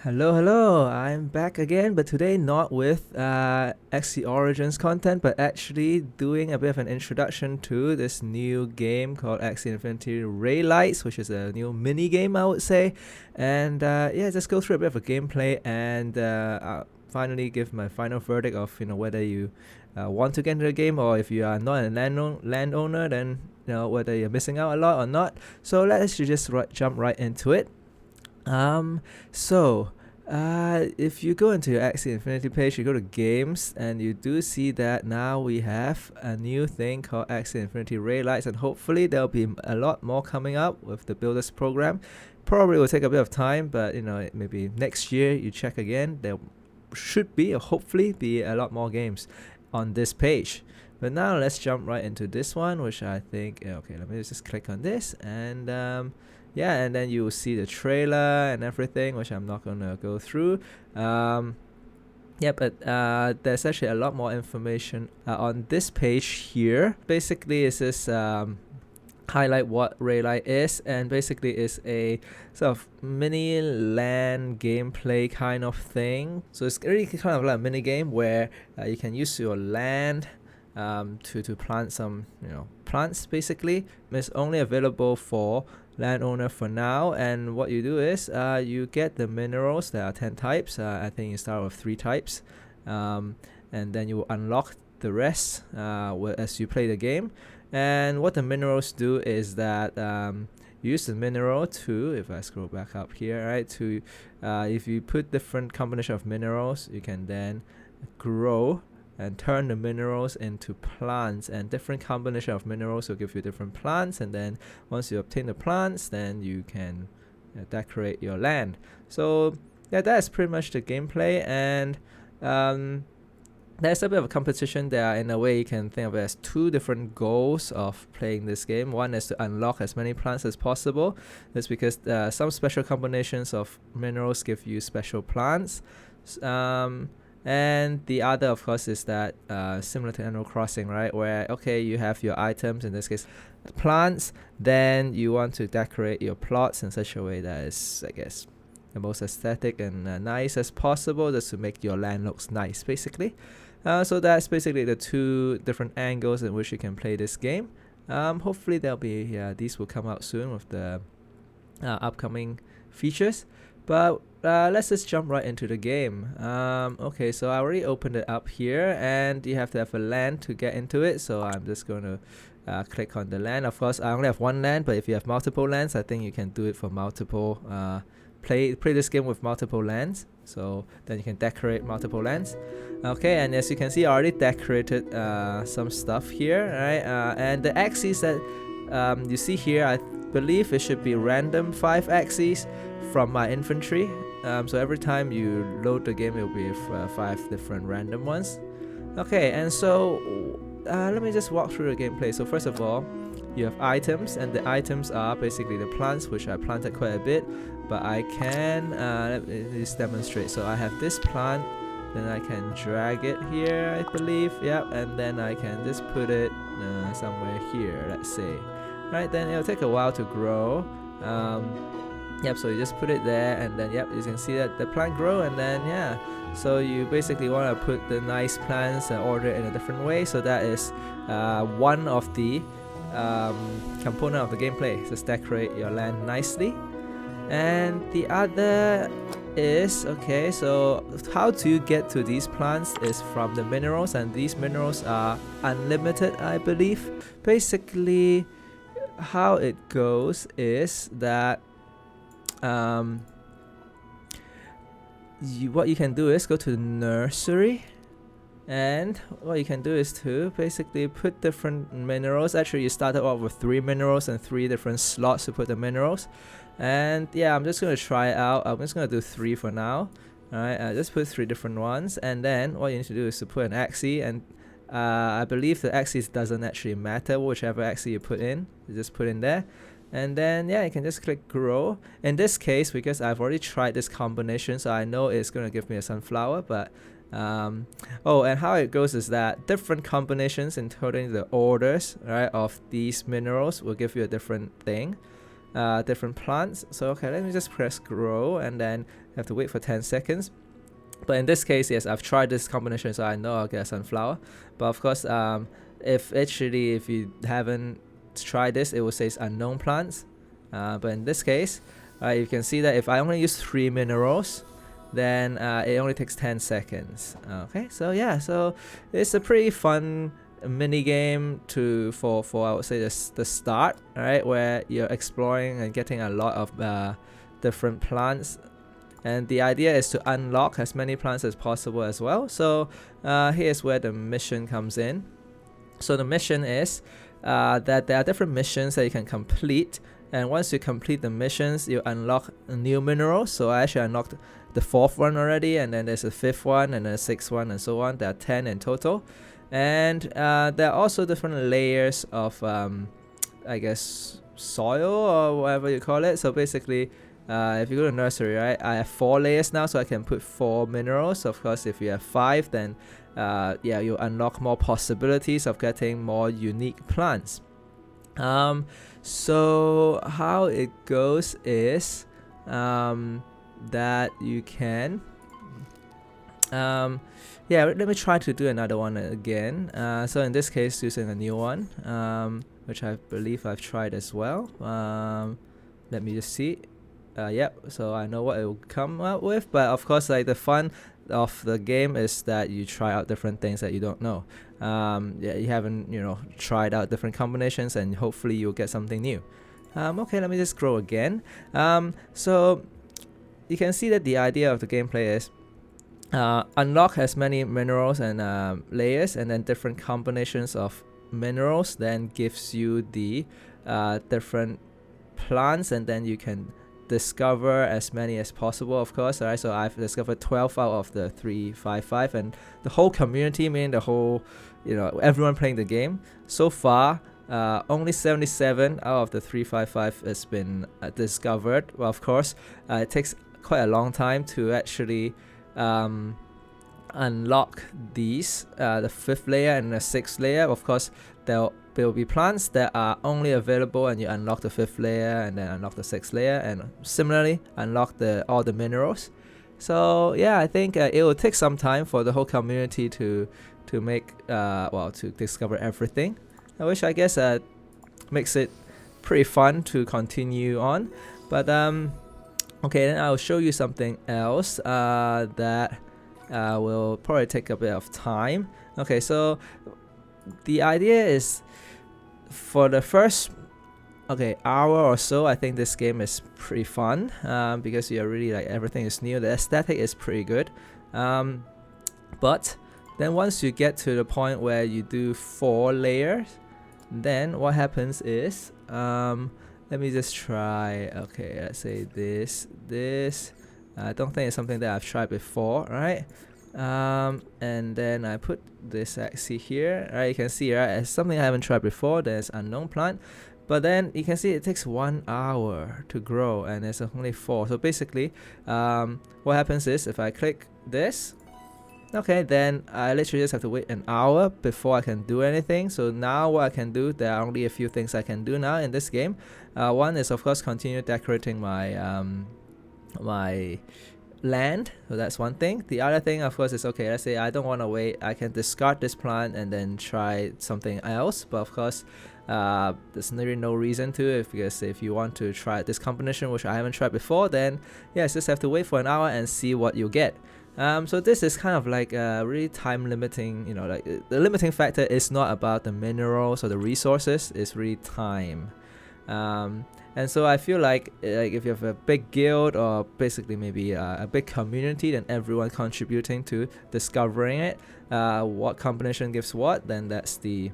Hello, I'm back again, but today not with Axie Origins content, but actually doing a bit of an introduction to this new game called Axie Infinity Ralights, which is a new mini game, I would say. And yeah, just go through a bit of a gameplay and I'll finally give my final verdict of whether you want to get into the game, or if you are not a landowner, then whether you're missing out a lot or not. So let's just jump right into it. So if you go into your Axie Infinity page, you go to games, and you do see that now we have a new thing called Axie Infinity Ralights, and hopefully there'll be a lot more coming up with the builders program. Probably will take a bit of time, but maybe next year you check again. There should be, or hopefully be, a lot more games on this page. But now let's jump right into this one, which I think, okay, let me just click on this, and yeah, and then you will see the trailer and everything, which I'm not gonna go through. Yeah, but there's actually a lot more information on this page here. Basically, it's just highlight what Raylight is, and basically it's a sort of mini land gameplay kind of thing. So it's really kind of like a mini game where you can use your land to plant some plants. Basically, it's only available for landowner for now, and what you do is you get the minerals. There are 10 types. I think you start with 3 types, and then you will unlock the rest as you play the game. And what the minerals do is that you use the mineral to, if I scroll back up here, right, to if you put different combination of minerals, you can then grow and turn the minerals into plants, and different combination of minerals will give you different plants, and then once you obtain the plants, then you can decorate your land. So yeah, that's pretty much the gameplay. And there's a bit of a competition there. In a way, you can think of it as 2 different goals of playing this game. One is to unlock as many plants as possible. That's because some special combinations of minerals give you special plants. And the other, of course, is that similar to Animal Crossing, right? Where, okay, you have your items, in this case, plants, then you want to decorate your plots in such a way that is, I guess, the most aesthetic and nice as possible, just to make your land looks nice, basically. So that's basically the 2 different angles in which you can play this game. Hopefully there'll be, these will come out soon with the upcoming features. But let's just jump right into the game. Okay, so I already opened it up here, and you have to have a land to get into it. So I'm just going to click on the land. Of course, I only have 1 land, but if you have multiple lands, I think you can do it for multiple. Play this game with multiple lands. So then you can decorate multiple lands. Okay, and as you can see, I already decorated some stuff here, right? And the axes that you see here, I believe it should be random 5 axes from my inventory. So every time you load the game, it will be 5 different random ones. Okay, and so let me just walk through the gameplay. So first of all, you have items, and the items are basically the plants, which I planted quite a bit, but I can let me just demonstrate. So I have this plant, then I can drag it here, I believe, yep, and then I can just put it somewhere here, let's say, right? Then it'll take a while to grow. Yep, so you just put it there, and then yep, you can see that the plant grow, and then yeah, so you basically want to put the nice plants and order it in a different way. So that is one of the component of the gameplay. Just decorate your land nicely. And the other is, okay, so how to get to these plants is from the minerals, and these minerals are unlimited, I believe. Basically, how it goes is that what you can do is go to the nursery, and what you can do is to basically put different minerals. Actually, you started off with 3 minerals and 3 different slots to put the minerals. And yeah, I'm just going to try it out. I'm just going to do 3 for now. Alright, just put 3 different ones, and then what you need to do is to put an axie, and I believe the axis doesn't actually matter. Whichever axie you put in, you just put in there. And then yeah, you can just click grow. In this case, because I've already tried this combination, so I know it's going to give me a sunflower. But oh, and how it goes is that different combinations, including the orders, right, of these minerals will give you a different thing. Different plants. So okay, let me just press grow, and then have to wait for 10 seconds. But in this case, yes, I've tried this combination, so I know I'll get a sunflower. But of course, if you haven't tried this, it will say unknown plants. But in this case, you can see that if I only use 3 minerals, then it only takes 10 seconds. Okay, so yeah, so it's a pretty fun mini game for I would say the start, right, where you're exploring and getting a lot of different plants. And the idea is to unlock as many plants as possible as well. So here's where the mission comes in. So the mission is that there are different missions that you can complete. And once you complete the missions, you unlock new minerals. So I actually unlocked the 4th one already. And then there's a 5th one and a 6th one and so on. There are 10 in total. And there are also different layers of, I guess, soil or whatever you call it. So basically, if you go to nursery, right, I have 4 layers now, so I can put 4 minerals. Of course, if you have 5, then yeah, you unlock more possibilities of getting more unique plants. So how it goes is that you can yeah, let me try to do another one again. So in this case, using a new one, which I believe I've tried as well. Let me just see. Yep, so I know what it will come up with, but of course, like, the fun of the game is that you try out different things that you don't know. Yeah, you haven't, tried out different combinations, and hopefully you'll get something new. Okay, let me just scroll again. So you can see that the idea of the gameplay is unlock as many minerals and layers, and then different combinations of minerals then gives you the different plants, and then you can discover as many as possible, of course. Alright, so I've discovered 12 out of the 355, and the whole community, meaning the whole, everyone playing the game so far, only 77 out of the 355 has been discovered. Well, of course, it takes quite a long time to actually unlock these, the 5th layer and the 6th layer. Of course, there will be plants that are only available, and you unlock the 5th layer and then unlock the 6th layer, and similarly unlock all the minerals. So yeah, I think it will take some time for the whole community to make to discover everything, which I guess makes it pretty fun to continue on. But okay, then I'll show you something else that will probably take a bit of time. Okay, so the idea is for the first hour or so, I think this game is pretty fun because you're really, like, everything is new. The aesthetic is pretty good, but then once you get to the point where you do 4 layers, then what happens is let me just try. Okay, let's say this. I don't think it's something that I've tried before, right? And then I put this Axie here, right? You can see, right, it's something I haven't tried before. There's unknown plant, but then you can see it takes 1 hour to grow, and there's only 4. So basically, what happens is if I click this, okay, then I literally just have to wait an hour before I can do anything. So now what I can do, there are only a few things I can do now in this game. One is, of course, continue decorating my my land. So that's one thing. The other thing, of course, is, okay, let's say I don't want to wait, I can discard this plant and then try something else. But of course, there's really no reason to, because if you want to try this combination, which I haven't tried before, then yes, just have to wait for an hour and see what you get. So this is kind of like really time limiting, like the limiting factor is not about the minerals or the resources, it's really time. And so I feel like if you have a big guild, or basically maybe a big community, then everyone contributing to discovering it, what combination gives what, then that's the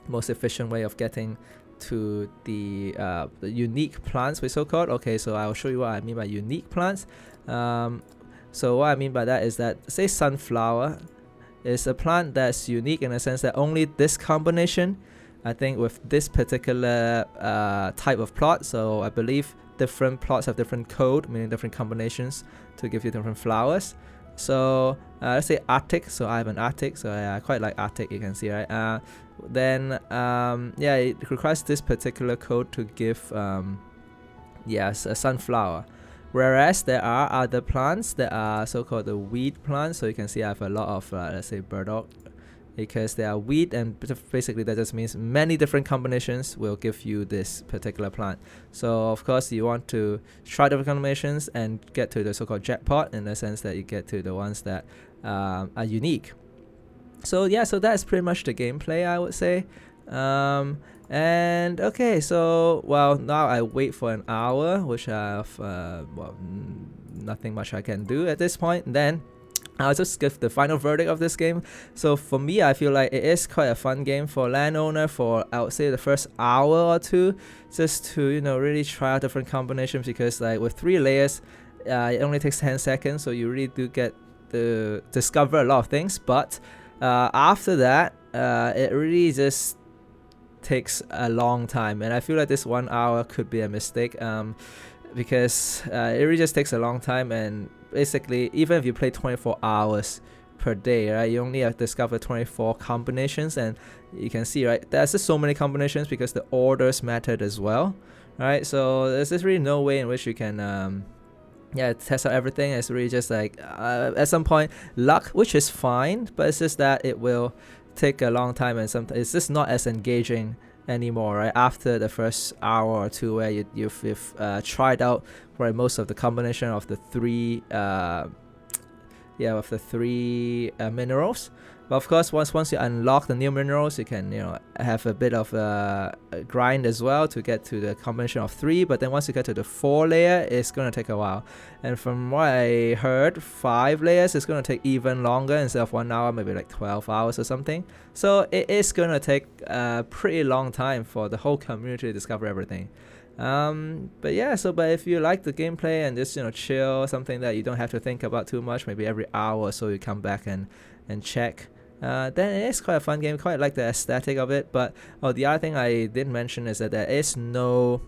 most efficient way of getting to the unique plants, we so-called. Okay, so I'll show you what I mean by unique plants. So what I mean by that is that, say, sunflower is a plant that's unique in the sense that only this combination, I think, with this particular type of plot. So I believe different plots have different code, meaning different combinations to give you different flowers. So let's say Arctic. So I have an Arctic, so I quite like Arctic, you can see, right? Then yeah, it requires this particular code to give yes, a sunflower. Whereas there are other plants that are so-called the weed plants. So you can see I have a lot of let's say burdock, because they are weed, and basically that just means many different combinations will give you this particular plant. So of course you want to try different combinations and get to the so-called jackpot, in the sense that you get to the ones that are unique. So yeah, so that's pretty much the gameplay, I would say. And okay, so well, now I wait for an hour, which I have well, nothing much I can do at this point. Then I'll just give the final verdict of this game. So for me, I feel like it is quite a fun game for landowner for, I would say, the first hour or two, just to, you know, really try out different combinations, because like with 3 layers, it only takes 10 seconds, so you really do get to discover a lot of things. But after that, it really just takes a long time, and I feel like this 1 hour could be a mistake, because it really just takes a long time. And basically, even if you play 24 hours per day, right, you only have to discover 24 combinations, and you can see, right, there's just so many combinations because the orders mattered as well, right? So there's just really no way in which you can yeah, test out everything. It's really just like at some point luck, which is fine, but it's just that it will take a long time, and sometimes it's just not as engaging anymore, right? After the first hour or two, where you've tried out for most of the combination of the 3 minerals. But of course, once you unlock the new minerals, you can, you know, have a bit of a grind as well to get to the combination of 3. But then once you get to the 4 layer, it's gonna take a while. And from what I heard, 5 layers is gonna take even longer. Instead of 1 hour, maybe like 12 hours or something. So it is gonna take a pretty long time for the whole community to discover everything. But yeah, but if you like the gameplay and just, you know, chill, something that you don't have to think about too much, maybe every hour or so you come back and check, then it is quite a fun game. Quite like the aesthetic of it. But the other thing I did mention is that there is no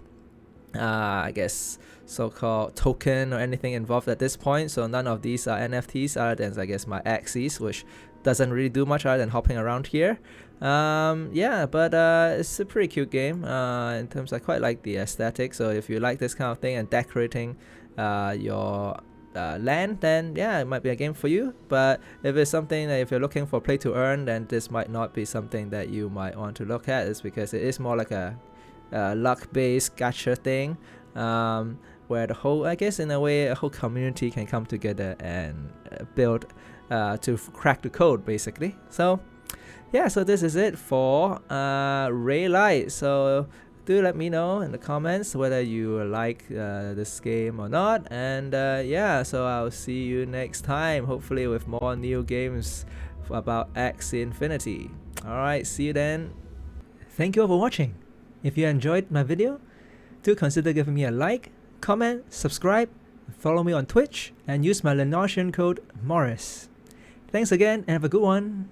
I guess so-called token or anything involved at this point. So none of these are NFTs other than, I guess, my Axies, which doesn't really do much other than hopping around here. Yeah, but it's a pretty cute game in terms. I quite like the aesthetic. So if you like this kind of thing and decorating your land, then yeah, it might be a game for you. But if it's something that if you're looking for play to earn, then this might not be something that you might want to look at. It's because it is more like a luck-based gacha thing, where the whole, I guess in a way, a whole community can come together and build to crack the code, basically. So yeah, so this is it for Raylights. So do let me know in the comments whether you like this game or not. And yeah, so I'll see you next time, hopefully with more new games about Axie Infinity. Alright, see you then. Thank you all for watching. If you enjoyed my video, do consider giving me a like, comment, subscribe, follow me on Twitch, and use my Lenosian code Morris. Thanks again and have a good one.